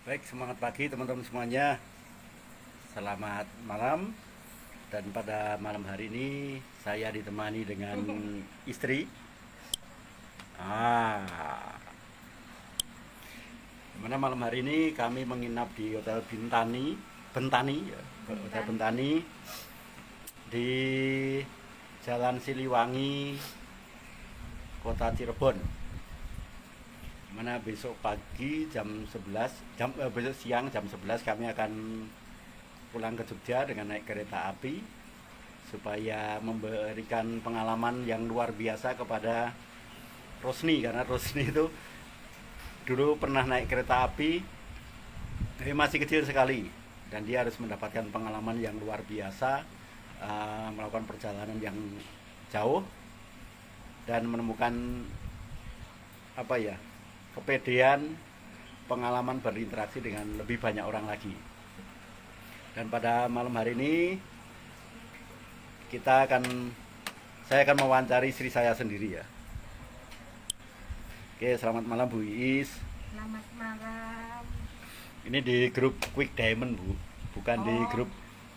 Baik, semangat pagi teman-teman semuanya. Selamat malam. Dan pada malam hari ini saya ditemani dengan istri. Ah, Dimana malam hari ini kami menginap di Hotel Bentani, ya, Hotel Bentani di Jalan Siliwangi, Kota Cirebon. Mana besok pagi jam 11, besok siang jam 11 kami akan pulang ke Jogja dengan naik kereta api supaya memberikan pengalaman yang luar biasa kepada Rosni, karena Rosni itu dulu pernah naik kereta api masih kecil sekali, dan dia harus mendapatkan pengalaman yang luar biasa, melakukan perjalanan yang jauh dan menemukan apa ya, kepedean, pengalaman berinteraksi dengan lebih banyak orang lagi. Dan pada malam hari ini saya akan mewawancari istri saya sendiri, ya. Oke, selamat malam Bu Iis. Selamat malam. Ini di grup Quick Diamond, Bu. Bukan di Oh, grup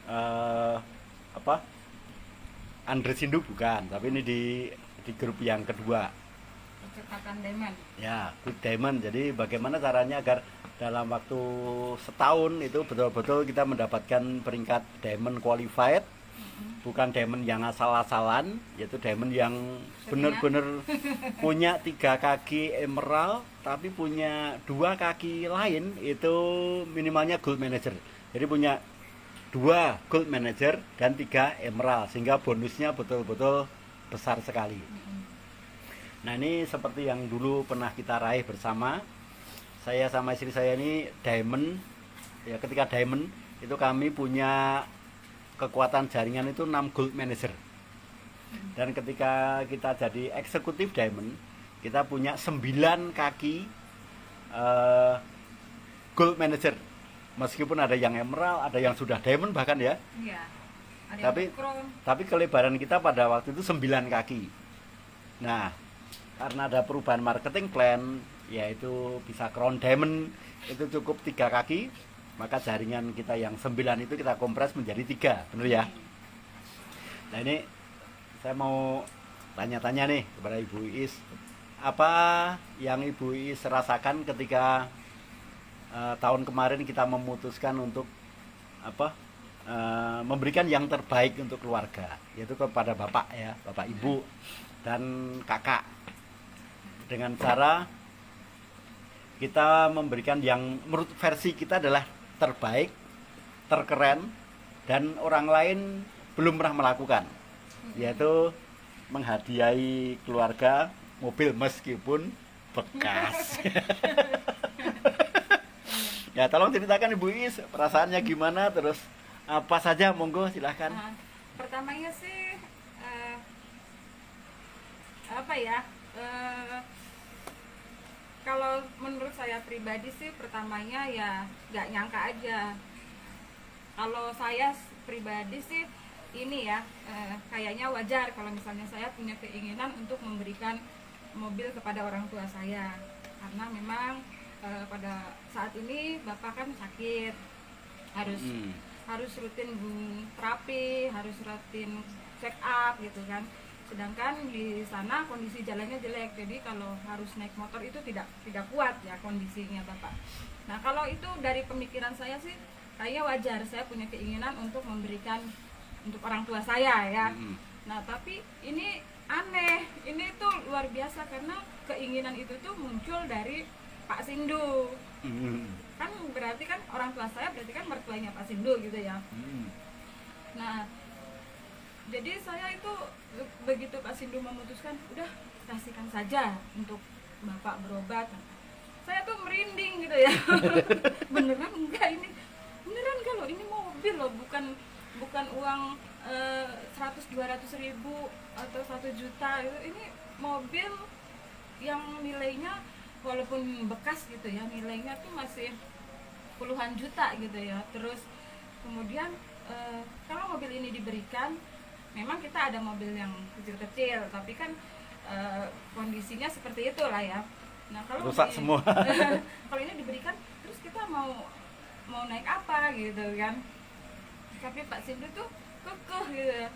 eh, apa? Andre Sindu bukan, tapi ini di grup yang kedua. percepatan Demen. Ya, Quick Diamond. Jadi bagaimana caranya agar dalam waktu setahun itu betul-betul kita mendapatkan peringkat Diamond Qualified, bukan Diamond yang asal-asalan, yaitu Diamond yang benar-benar punya 3 kaki emerald, tapi punya 2 kaki lain itu minimalnya Gold Manager. Jadi punya 2 Gold Manager dan 3 emerald, sehingga bonusnya betul-betul besar sekali. Nah, ini seperti yang dulu pernah kita raih bersama. Saya sama istri saya ini diamond. Ya, ketika diamond itu kami punya kekuatan jaringan itu 6 gold manager. Dan ketika kita jadi eksekutif diamond, kita punya 9 kaki eh, gold manager. Meskipun ada yang emerald, ada yang sudah diamond bahkan, ya. Iya. Ada Tapi yang crown. tapi kelebaran kita pada waktu itu 9 kaki. Nah, karena ada perubahan marketing plan, yaitu bisa crown diamond itu cukup 3 kaki, maka jaringan kita yang 9 itu kita kompres menjadi 3, benar ya? Nah, ini saya mau tanya-tanya nih kepada Ibu Iis, apa yang Ibu Iis rasakan ketika tahun kemarin kita memutuskan untuk apa, memberikan yang terbaik untuk keluarga, yaitu kepada bapak, ya, bapak, ibu, dan kakak, dengan cara kita memberikan yang menurut versi kita adalah terbaik, terkeren, dan orang lain belum pernah melakukan, yaitu menghadiahi keluarga mobil meskipun bekas. Ya, tolong ceritakan Ibu Is perasaannya gimana, terus apa saja, monggo silahkan. Nah, pertamanya sih apa ya? Kalau menurut saya pribadi sih pertamanya ya nggak nyangka aja. Kalau saya pribadi sih ini ya kayaknya wajar kalau misalnya saya punya keinginan untuk memberikan mobil kepada orang tua saya, karena memang pada saat ini bapak kan sakit, harus Hmm. harus rutin terapi, harus rutin check up gitu kan. Sedangkan di sana kondisi jalannya jelek, jadi kalau harus naik motor itu tidak kuat ya kondisinya bapak. Nah, kalau itu dari pemikiran saya sih kayaknya wajar, saya punya keinginan untuk memberikan untuk orang tua saya ya. Hmm. Nah, tapi ini aneh, ini tuh luar biasa karena keinginan itu tuh muncul dari Pak Sindu. Hmm. Kan berarti kan orang tua saya berarti kan mertuanya Pak Sindu gitu ya. Hmm. Nah, jadi saya itu begitu Pak Sindu memutuskan udah kasihkan saja untuk bapak berobat, saya tuh merinding gitu ya. Beneran enggak ini, beneran kalau ini mobil loh, bukan bukan uang 100-200 ribu atau 1 juta gitu. Ini mobil yang nilainya walaupun bekas gitu ya, nilainya tuh masih puluhan juta gitu ya. Terus kemudian kalau mobil ini diberikan, memang kita ada mobil yang kecil-kecil, tapi kan kondisinya seperti itulah ya. Nah, kalau Rusak semua. kalau ini diberikan, terus kita mau mau naik apa gitu kan. Tapi Pak Sindu tuh kekeh gitu ya.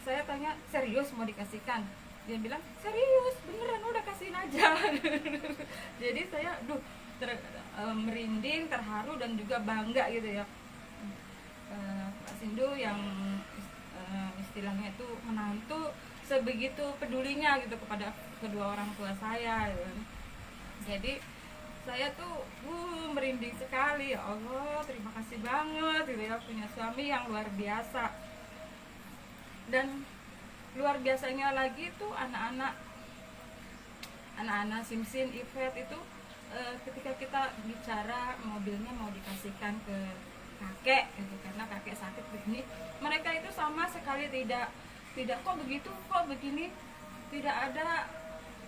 Saya tanya, serius mau dikasihkan? Dia bilang, serius, beneran udah kasihin aja. Jadi saya merinding, terharu dan juga bangga gitu ya. Pak Sindu yang istilahnya itu menantu sebegitu pedulinya gitu kepada kedua orang tua saya gitu. Jadi saya tuh merinding sekali, ya Allah, terima kasih banget gitu ya, punya suami yang luar biasa. Dan luar biasanya lagi tuh anak-anak Simsin, Ivet itu ketika kita bicara mobilnya mau dikasihkan ke kakek gitu, karena kakek sakit begini, mereka itu sama sekali tidak kok begitu, kok begini, tidak ada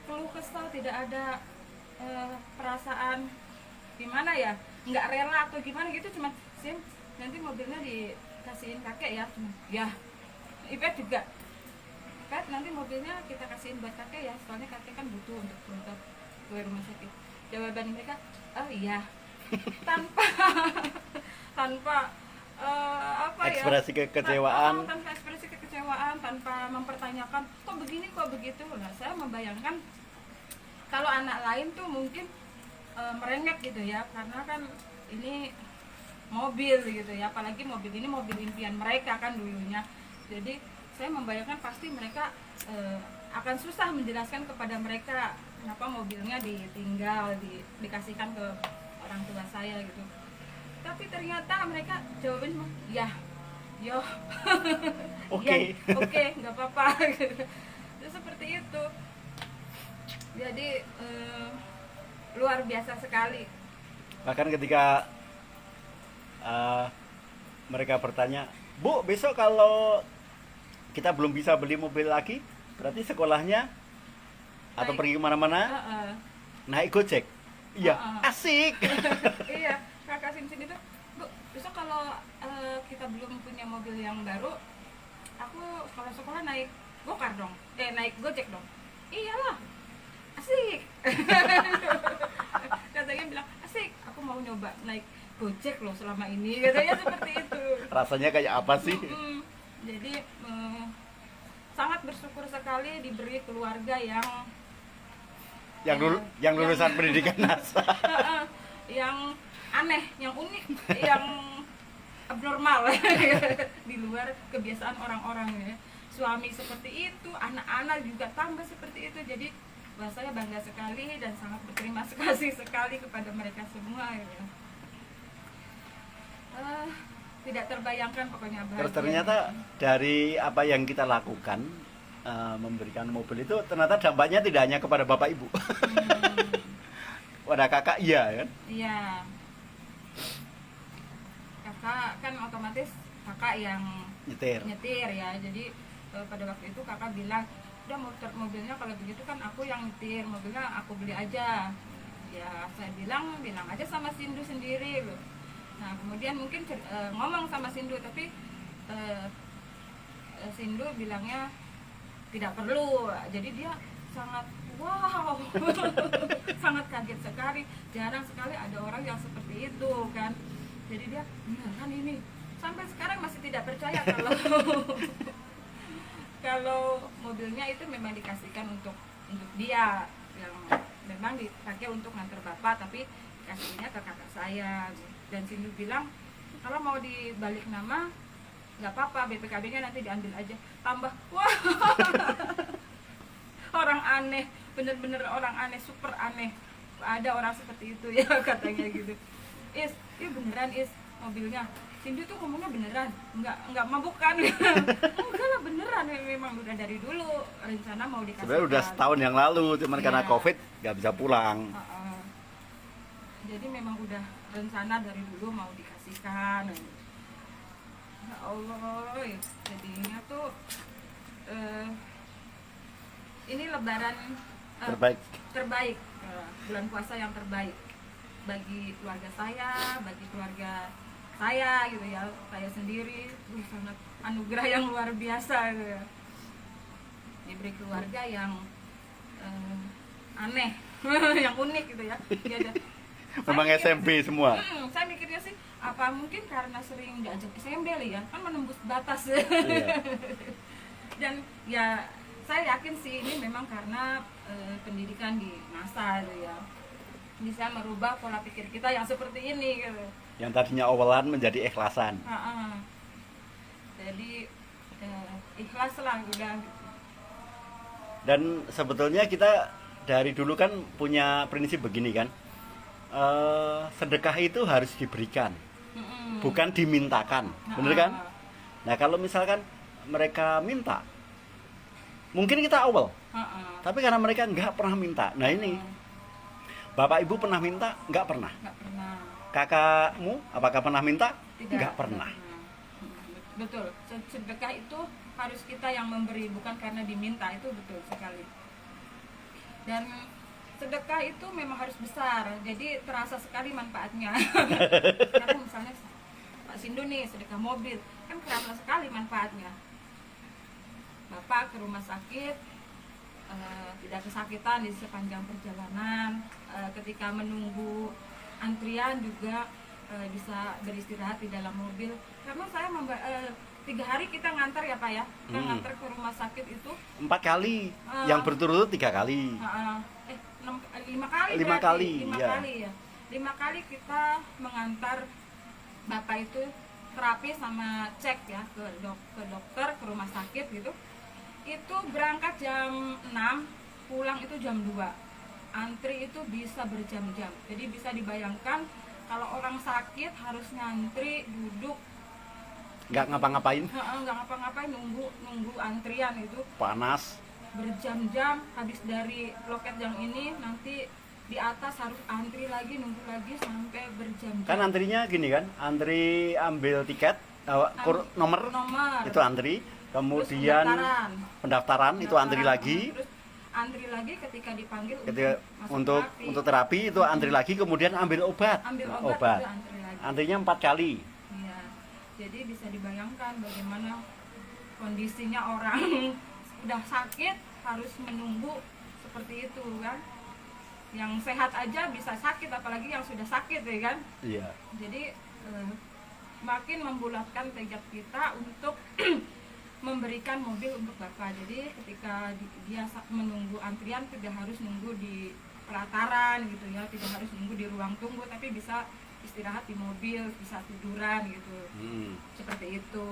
keluh kesah, tidak ada perasaan gimana ya, nggak rela atau gimana gitu, cuma Sim nanti mobilnya dikasihin kakek ya, ya Ipet juga, Ipet nanti mobilnya kita kasihin buat kakek ya, soalnya kakek kan butuh untuk berobat ke rumah sakit. Jawaban mereka, oh iya, tanpa ekspresi kekecewaan, tanpa ekspresi kekecewaan, tanpa mempertanyakan kok begini kok begitu. Nah, saya membayangkan kalau anak lain tuh mungkin merengek gitu ya, karena kan ini mobil gitu ya, apalagi mobil ini mobil impian mereka kan dulunya. Jadi saya membayangkan pasti mereka akan susah menjelaskan kepada mereka kenapa mobilnya ditinggal, dikasihkan ke orang tua saya gitu. Tapi ternyata mereka jawabannya ya, yo, oke, oke, nggak apa-apa. Seperti itu. Jadi luar biasa sekali. Bahkan ketika mereka bertanya, Bu, besok kalau kita belum bisa beli mobil lagi, berarti sekolahnya atau pergi kemana-mana naik Gojek. Iya, asik. Iya, kakak Simsin itu, Bu, besok kalau kita belum punya mobil yang baru, aku kalau sekolah naik Gokar dong, naik Gojek dong. Iyalah, asik. Katanya bilang, asik, aku mau nyoba naik Gojek loh selama ini, katanya seperti itu. Rasanya kayak apa sih? Jadi sangat bersyukur sekali diberi keluarga yang lulusan pendidikan NASA. Yang aneh, yang unik, yang abnormal di luar kebiasaan orang-orang ya. Suami seperti itu, anak-anak juga tambah seperti itu. Jadi saya bangga sekali dan sangat berterima kasih sekali kepada mereka semua ya. Tidak terbayangkan pokoknya bahagia. Terus ternyata dari apa yang kita lakukan, memberikan mobil itu ternyata dampaknya tidak hanya kepada bapak ibu. Pada kakak iya kan? Iya. Kakak kan otomatis kakak yang nyetir ya. Jadi pada waktu itu kakak bilang, udah mobilnya kalau begitu kan aku yang nyetir, mobilnya aku beli aja. Ya saya bilang aja sama Sindu sendiri loh. Nah kemudian mungkin ngomong sama Sindu, tapi Sindu bilangnya tidak perlu. Jadi dia sangat wow, sangat kaget sekali. Jarang sekali ada orang yang seperti itu kan. Jadi dia beneran ini, sampai sekarang masih tidak percaya kalau mobilnya itu memang dikasihkan untuk dia, yang memang dipakai untuk nganter bapak, tapi kasihnya ke kakak saya. Dan Sindu bilang kalau mau dibalik nama nggak apa-apa, BPKB-nya nanti diambil aja. Tambah wah, orang aneh, bener-bener orang aneh, super aneh. Ada orang seperti itu ya katanya gitu. Iya beneran mobilnya. Sindu tuh ngomongnya beneran, nggak mabuk kan? Enggak lah, beneran, memang udah dari dulu rencana mau dikasih. Sebenarnya udah setahun yang lalu, cuman karena COVID nggak bisa pulang. Jadi memang udah rencana dari dulu mau dikasihkan. Ya Allah, jadinya tuh ini lebaran terbaik, bulan puasa yang terbaik bagi keluarga saya, bagi keluarga saya gitu ya, saya sendiri sangat anugerah yang luar biasa gitu ya. Diberi keluarga yang aneh, yang unik gitu ya. Memang SMP semua. Saya mikir Apa mungkin karena sering diajak SMB ya, kan menembus batas. Iya. Dan ya saya yakin sih ini memang karena pendidikan di masa itu ya bisa merubah pola pikir kita yang seperti ini gitu. Yang tadinya awalan menjadi ikhlasan. Jadi ikhlas lah udah. Dan sebetulnya kita dari dulu kan punya prinsip begini kan, sedekah itu harus diberikan, bukan dimintakan, bener kan? Nah kalau misalkan mereka minta, mungkin kita awal, tapi karena mereka nggak pernah minta. Nah ini, bapak ibu pernah minta? Nggak pernah. Nggak pernah. Kakakmu apakah pernah minta? Tidak, Nggak pernah. Betul, sedekah itu harus kita yang memberi, bukan karena diminta, itu betul sekali. Dan sedekah itu memang harus besar, jadi terasa sekali manfaatnya. Karena misalnya Pak Sindu nih sedekah mobil, kan terasa sekali manfaatnya. Bapak ke rumah sakit, tidak kesakitan di sepanjang perjalanan, ketika menunggu antrian juga bisa beristirahat di dalam mobil. Karena saya 3 hari kita ngantar ya Pak ya, kita ngantar ke rumah sakit itu 4 kali, yang berturut-turut 3 kali. 5 kali. 5 kali, 5 ya. kali ya. 5 kali kita mengantar Bapak itu terapi sama cek ya ke dokter, ke rumah sakit gitu. Itu berangkat jam 6, pulang itu jam 2. Antri itu bisa berjam-jam. Jadi bisa dibayangkan kalau orang sakit harus ngantri, duduk, Nggak ngapa-ngapain, nggak ngapa-ngapain, nunggu antrian itu panas. berjam-jam. Habis dari loket yang ini nanti di atas harus antri lagi, nunggu lagi sampai berjam-jam. Kan antrinya gini kan, antri ambil tiket, nomor itu antri, kemudian pendaftaran itu antri lagi, terus antri lagi ketika dipanggil untuk terapi itu antri lagi, kemudian ambil obat. obat. Itu antri lagi. Antrinya 4 kali. Iya. Jadi bisa dibayangkan bagaimana kondisinya orang udah sakit harus menunggu seperti itu kan. Yang sehat aja bisa sakit, apalagi yang sudah sakit ya kan. Iya. Jadi makin membulatkan tekad kita untuk memberikan mobil untuk Bapak. Jadi ketika dia menunggu antrian tidak harus nunggu di pelataran gitu ya, tidak harus nunggu di ruang tunggu, tapi bisa istirahat di mobil, bisa tiduran gitu. Seperti itu.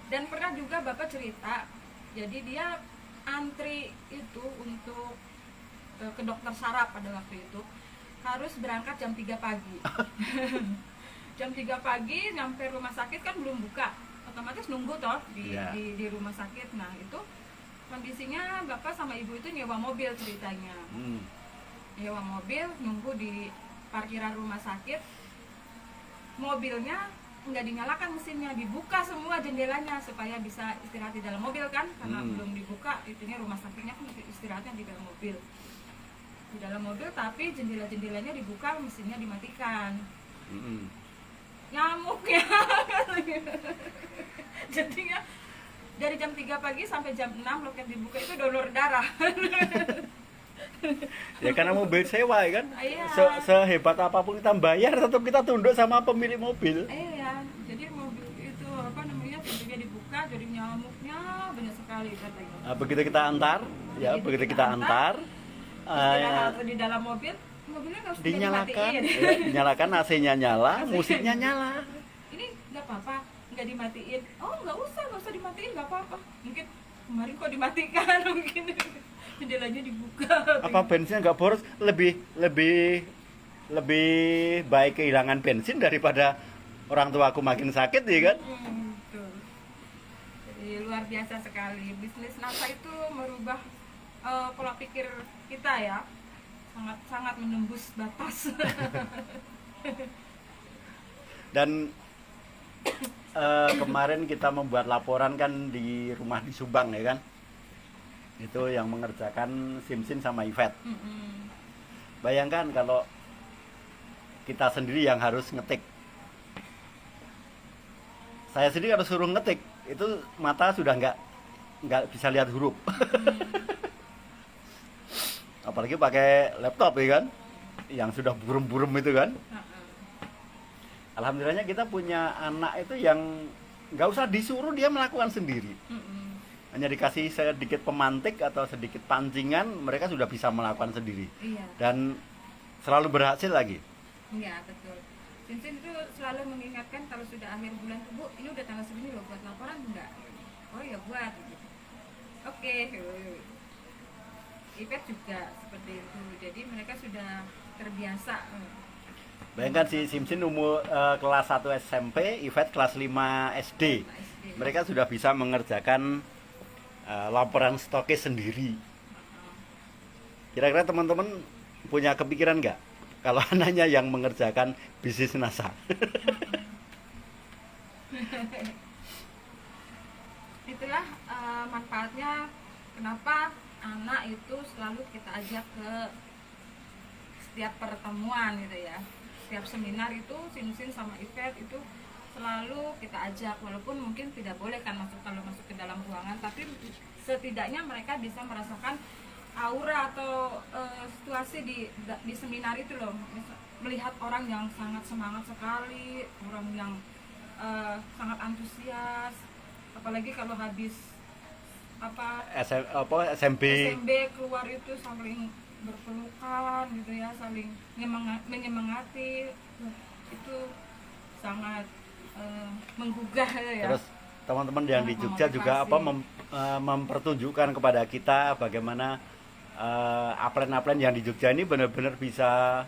Dan pernah juga Bapak cerita, jadi dia antri itu untuk ke dokter saraf pada waktu itu harus berangkat jam 3 pagi. Jam 3 pagi nyampe rumah sakit kan belum buka, otomatis nunggu toh di rumah sakit. Nah itu kondisinya Bapak sama Ibu itu nyewa mobil ceritanya. Nyewa mobil, nunggu di parkiran rumah sakit. Mobilnya nggak dinyalakan mesinnya, dibuka semua jendelanya supaya bisa istirahat di dalam mobil kan, karena belum dibuka itunya, rumah sakitnya kan istirahatnya di dalam mobil. Di dalam mobil tapi jendela-jendelanya dibuka, mesinnya dimatikan. Nyamuknya jadinya dari jam 3 pagi sampai jam 6 loket dibuka itu donor darah. Ya karena mobil sewa ya kan. Iya. Sehebat apapun kita bayar, tetap kita tunduk sama pemilik mobil. Iya, jadi mobil itu apa namanya, pintunya dibuka, jadi nyamuknya banyak sekali katanya. Nah, begitu kita antar, begitu kita antar, di dalam mobil, mobilnya nggak usah dinyalakan, dimatiin. dinyalakan, AC-nya nyala, musiknya nyala. Ini nggak apa-apa, nggak dimatiin. Oh nggak usah dimatiin, nggak apa-apa. Mungkin kemarin kok dimatikan, mungkin jendelanya dibuka. Apa bensinnya nggak boros? Lebih baik kehilangan bensin daripada orang tua aku makin sakit ya kan? Betul. Jadi luar biasa sekali. Bisnis NASA itu merubah pola pikir kita ya, sangat menembus batas. Dan kemarin kita membuat laporan kan di rumah di Subang ya kan, itu yang mengerjakan Simsin sama Ivet. Bayangkan kalau kita sendiri yang harus ngetik, saya sendiri harus suruh ngetik, itu mata sudah nggak bisa lihat huruf. Apalagi pakai laptop ya kan, yang sudah burem-burem itu kan. alhamdulillahnya kita punya anak itu yang nggak usah disuruh, dia melakukan sendiri. Hanya dikasih sedikit pemantik atau sedikit pancingan, mereka sudah bisa melakukan sendiri. Iya. Dan selalu berhasil lagi. Iya, betul. Sinsin itu selalu mengingatkan kalau sudah akhir bulan tuh, Bu, ini udah tanggal segini loh, buat laporan enggak? Oh ya buat. Oke. Ipet juga seperti itu. Jadi mereka sudah terbiasa. Bayangkan si Simsin umur kelas 1 SMP, Ivet kelas 5 SD. Mereka sudah bisa mengerjakan laporan stokis sendiri. Kira-kira teman-teman punya kepikiran nggak kalau anaknya yang mengerjakan bisnis NASA? Itulah manfaatnya kenapa anak itu selalu kita ajak ke setiap pertemuan gitu ya, setiap seminar itu Sinsin sama Ivet itu selalu kita ajak, walaupun mungkin tidak boleh kan kalau masuk ke dalam ruangan, tapi setidaknya mereka bisa merasakan aura atau situasi di seminar itu loh, melihat orang yang sangat semangat sekali, orang yang sangat antusias, apalagi kalau habis SMB keluar itu saling berpelukan gitu ya, saling menyemangati, itu sangat menggugah ya. Terus teman-teman yang di Jogja juga mempertunjukkan kepada kita bagaimana upline-upline yang di Jogja ini benar-benar bisa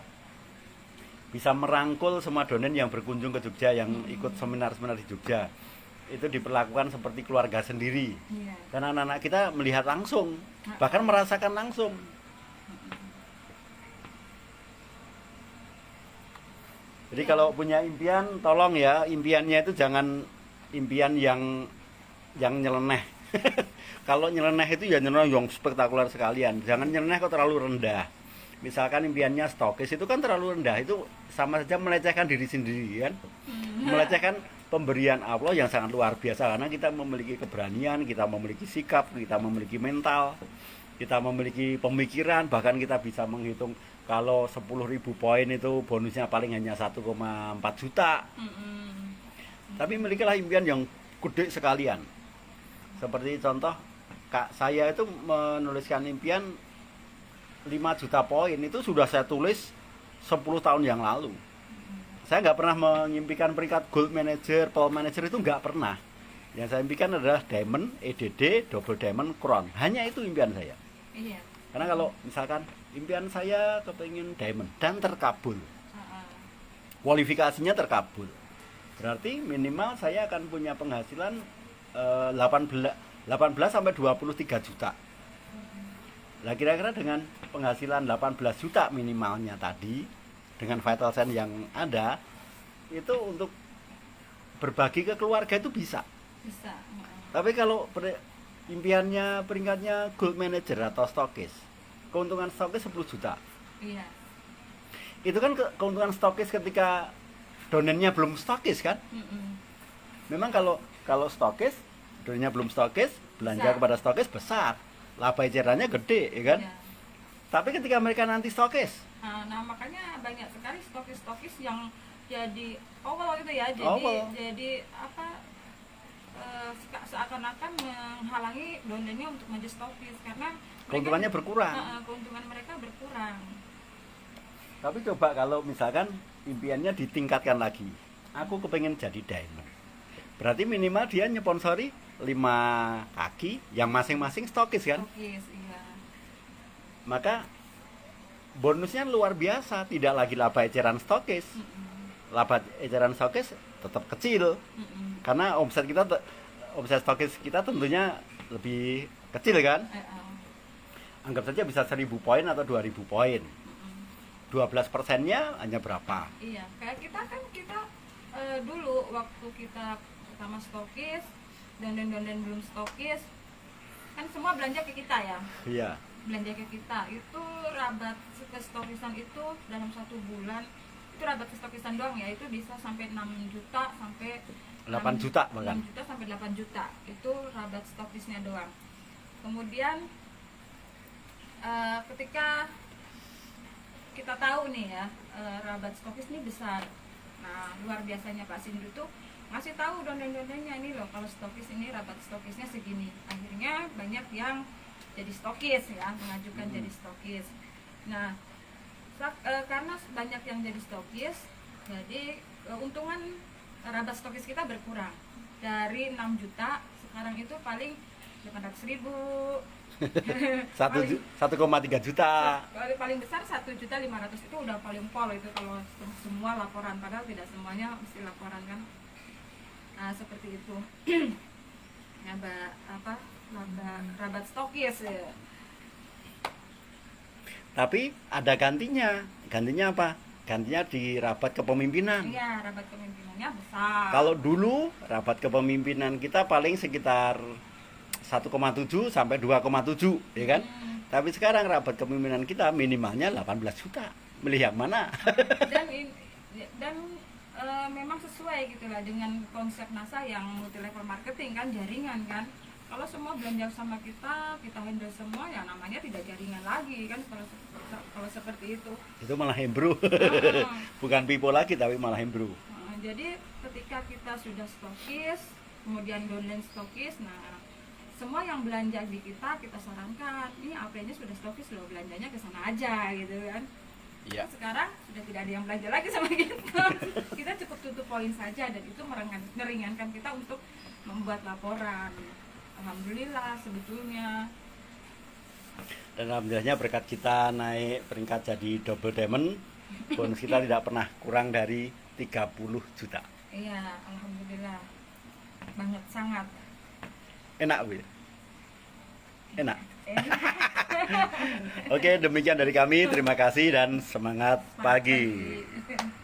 merangkul semua donen yang berkunjung ke Jogja, yang ikut seminar-seminar di Jogja. Itu diperlakukan seperti keluarga sendiri. Iya. Dan anak-anak kita melihat langsung, bahkan merasakan langsung. Jadi kalau punya impian, tolong ya, impiannya itu jangan impian yang nyeleneh. Kalau nyeleneh itu ya nyeleneh yang spektakuler sekalian. Jangan nyeleneh kok terlalu rendah. Misalkan impiannya stokis itu kan terlalu rendah, itu sama saja melecehkan diri sendiri kan. Melecehkan pemberian Allah yang sangat luar biasa, karena kita memiliki keberanian, kita memiliki sikap, kita memiliki mental, kita memiliki pemikiran, bahkan kita bisa menghitung kalau 10.000 poin itu bonusnya paling hanya 1,4 juta. Tapi milikilah impian yang gede sekalian. Seperti contoh, Kak saya itu menuliskan impian 5 juta poin, itu sudah saya tulis 10 tahun yang lalu. Saya nggak pernah mengimpikan peringkat gold manager, pearl manager, itu nggak pernah. Yang saya impikan adalah diamond, EDD, double diamond, crown. Hanya itu impian saya. Iya. Karena kalau misalkan impian saya kepingin diamond dan terkabul, kualifikasinya terkabul, berarti minimal saya akan punya penghasilan 18 sampai 23 juta. Nah kira-kira dengan penghasilan 18 juta minimalnya tadi, dengan vital sign yang ada, itu untuk berbagi ke keluarga itu bisa. Tapi kalau impiannya peringkatnya gold manager atau stokis, keuntungan stokis 10 juta. Iya. Itu kan keuntungan stokis ketika donennya belum stokis kan. Memang kalau stokis, donennya belum stokis, belanja besar kepada stokis besar, laba ecerannya gede ya kan. Iya. Tapi ketika mereka nanti stokis, nah makanya banyak sekali stokis yang jadi awal gitu ya, jadi apa, seakan-akan menghalangi donennya untuk menjadi stokis karena keuntungannya berkurang. Keuntungan mereka berkurang. Tapi coba kalau misalkan impiannya ditingkatkan lagi, aku kepengen jadi diamond, berarti minimal dia nyponsori 5 kaki yang masing-masing stokis kan. Stokis, iya. Maka bonusnya luar biasa, tidak lagi laba eceran stokis. Laba eceran stokis tetap kecil, karena omset stokis kita tentunya lebih kecil kan. Anggap saja bisa 1.000 poin atau 2.000 poin. 12%-nya hanya berapa? Iya, kayak kita dulu waktu kita pertama stokis dan belum stokis, kan semua belanja ke kita ya. Iya. Belanja ke kita itu rabat stokisan itu dalam 1 bulan itu rabat stokisan doang ya, itu bisa sampai 6 juta sampai 8 juta bahkan. 6 juta sampai 8 juta itu rabat stokisnya doang. Kemudian ketika kita tahu nih ya, rabat stokis ini besar. Nah, luar biasanya Pak Sindu tuh ngasih tahu donden-dondennya ini loh, kalau stokis ini rabat stokisnya segini. Akhirnya banyak yang jadi stokis ya, mengajukan jadi stokis. Nah, karena banyak yang jadi stokis, jadi keuntungan rabat stokis kita berkurang. Dari 6 juta, sekarang itu paling 800.000. 1,3 juta. Paling besar 1.500.000 itu udah paling pol itu kalau semua laporan, padahal tidak semuanya mesti laporan kan. Nah, seperti itu. Rabat stokis ya. Tapi ada gantinya. Gantinya apa? Gantinya di rabat kepemimpinan. Iya, rabat kepemimpinannya besar. Kalau dulu rabat kepemimpinan kita paling sekitar 1,7 sampai 2,7, ya kan? Tapi sekarang rabat kepemimpinan kita minimalnya 18 juta. Milih yang mana? Dan memang sesuai gitu lah dengan konsep NASA yang multi level marketing kan, jaringan kan. Kalau semua belanja sama kita handle semua, ya namanya tidak jaringan lagi kan, kalau seperti itu. Itu malah hembro. Bukan pipo lagi tapi malah hembro. Jadi ketika kita sudah stokis, kemudian downline stokis, nah semua yang belanja di kita sarankan, ini AP-nya sudah stokis loh, belanjanya ke sana aja gitu kan. Iya. Sekarang sudah tidak ada yang belanja lagi sama kita. Kita cukup tutup poin saja, dan itu meringankan kita untuk membuat laporan. Alhamdulillah sebetulnya. Dan alhamdulillahnya berkat kita naik peringkat jadi double diamond, bonus kita tidak pernah kurang dari 30 juta. Iya, alhamdulillah. Banget sangat. Enak, Bu. Enak. Enak. Oke, demikian dari kami. Terima kasih dan semangat pagi. Pagi.